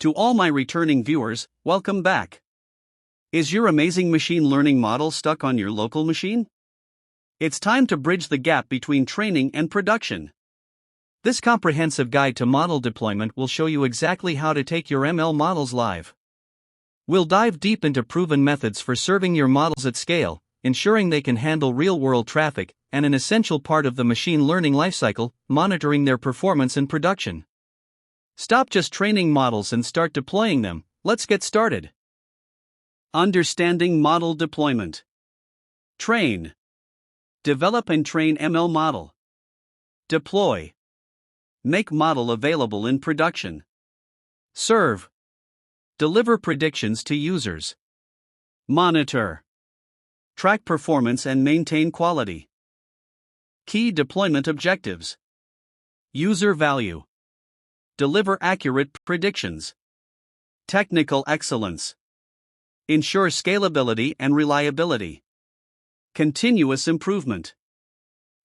To all my returning viewers, welcome back. Is your amazing machine learning model stuck on your local machine? It's time to bridge the gap between training and production. This comprehensive guide to model deployment will show you exactly how to take your ML models live. We'll dive deep into proven methods for serving your models at scale, ensuring they can handle real-world traffic, and an essential part of the machine learning lifecycle, monitoring their performance in production. Stop just training models and start deploying them. Let's get started. Understanding model deployment. Train. Develop and train ML model. Deploy. Make model available in production. Serve. Deliver predictions to users. Monitor. Track performance and maintain quality. Key deployment objectives. User value. Deliver accurate predictions. Technical excellence. Ensure scalability and reliability. Continuous improvement.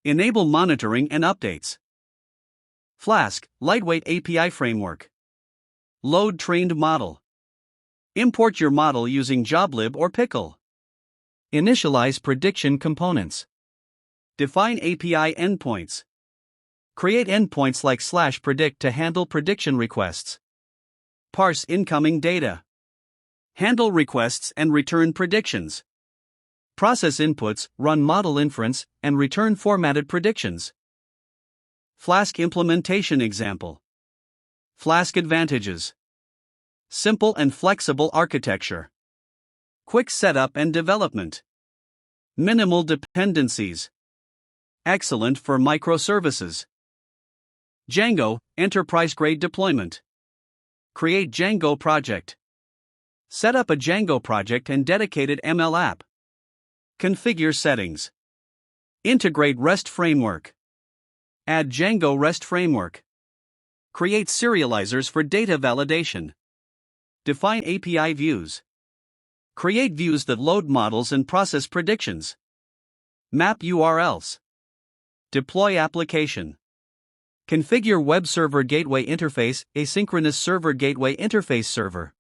Enable monitoring and updates. Flask, lightweight API framework. Load trained model. Import your model using joblib or pickle. Initialize prediction components. Define API endpoints. Create endpoints like /predict to handle prediction requests. Parse incoming data. Handle requests and return predictions. Process inputs, run model inference, and return formatted predictions. Flask implementation example. Flask advantages. Simple and flexible architecture. Quick setup and development. Minimal dependencies. Excellent for microservices. Django, enterprise-grade deployment. Create Django project. Set up a Django project and dedicated ML app. Configure settings. Integrate REST framework. Add Django REST framework. Create serializers for data validation. Define API views. Create views that load models and process predictions. Map URLs. Deploy application. Configure web server gateway interface, asynchronous server gateway interface server.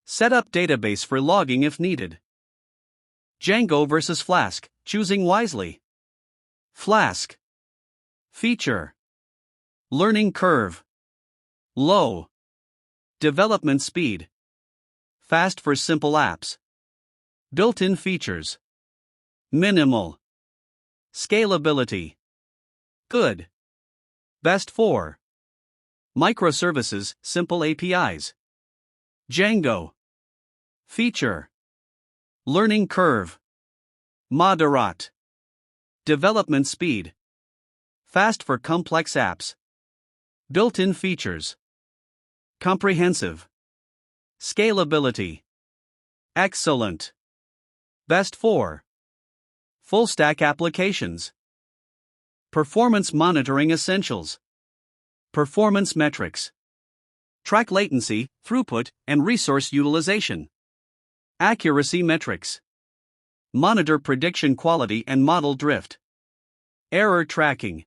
Set up database for logging if needed. Django versus Flask, choosing wisely. Flask. Feature. Learning curve. Low. Development speed. Fast for simple apps. Built-in features. Minimal. Scalability. Good. Best for microservices, simple APIs. Django. Feature. Learning curve. Moderate. Development speed. Fast for complex apps. Built-in features. Comprehensive. Scalability. Excellent. Best for full-stack applications. Performance monitoring essentials. Performance metrics. Track latency, throughput, and resource utilization. Accuracy metrics. Monitor prediction quality and model drift. Error tracking.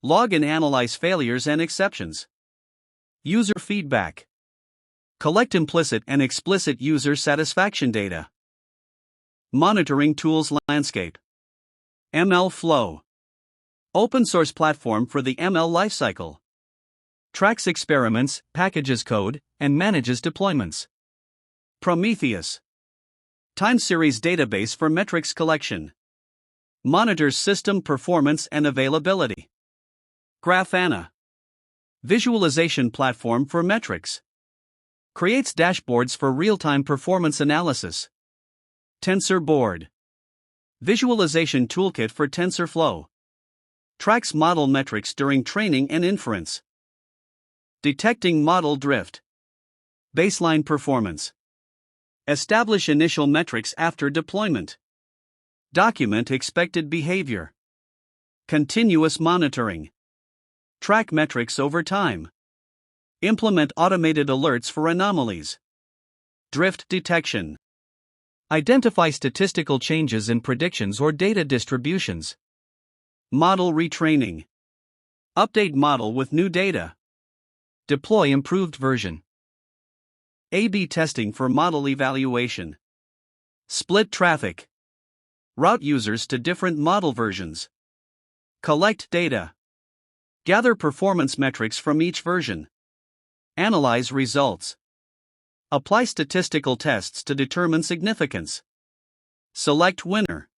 Log and analyze failures and exceptions. User feedback. Collect implicit and explicit user satisfaction data. Monitoring tools landscape. ML Flow. Open source platform for the ML lifecycle. Tracks experiments, packages code, and manages deployments. Prometheus. Time series database for metrics collection. Monitors system performance and availability. Grafana. Visualization platform for metrics. Creates dashboards for real-time performance analysis. TensorBoard. Visualization toolkit for TensorFlow. Tracks model metrics during training and inference. Detecting model drift. Baseline performance. Establish initial metrics after deployment. Document expected behavior. Continuous monitoring. Track metrics over time. Implement automated alerts for anomalies. Drift detection. Identify statistical changes in predictions or data distributions. Model retraining. Update model with new data. Deploy improved version. A/B testing for model evaluation. Split traffic. Route users to different model versions. Collect data. Gather performance metrics from each version. Analyze results. Apply statistical tests to determine significance. Select winner.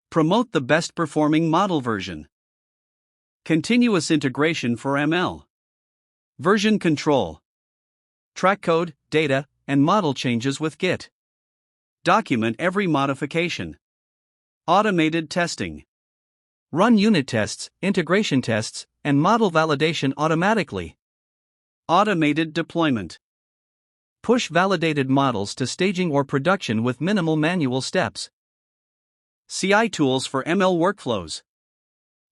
Promote the best performing model version. Continuous integration for ML. Version control. Track code, data, and model changes with Git. Document every modification. Automated testing. Run unit tests, integration tests, and model validation automatically. Automated deployment. Push validated models to staging or production with minimal manual steps. CI tools for ML workflows.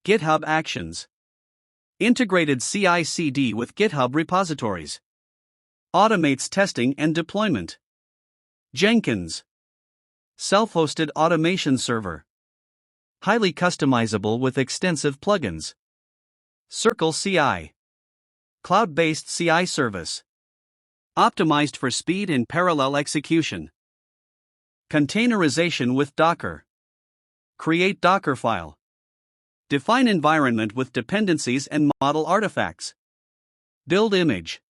GitHub Actions. Integrated CI/CD with GitHub repositories. Automates testing and deployment. Jenkins. Self-hosted automation server. Highly customizable with extensive plugins. Circle CI. Cloud-based CI service. Optimized for speed and parallel execution. Containerization with Docker. Create Docker file. Define environment with dependencies and model artifacts. Build image.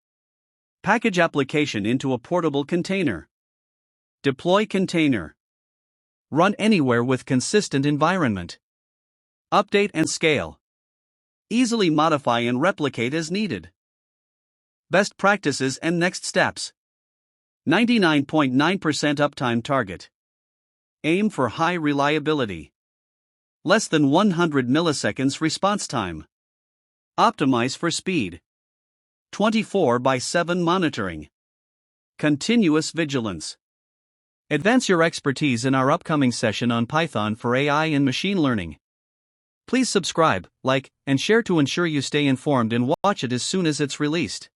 Package application into a portable container. Deploy container. Run anywhere with consistent environment. Update and scale. Easily modify and replicate as needed. Best practices and next steps. 99.9% uptime target. Aim for high reliability. Less than 100 milliseconds response time. Optimize for speed. 24/7 monitoring. Continuous vigilance. Advance your expertise in our upcoming session on Python for AI and machine learning. Please subscribe, like, and share to ensure you stay informed and watch it as soon as it's released.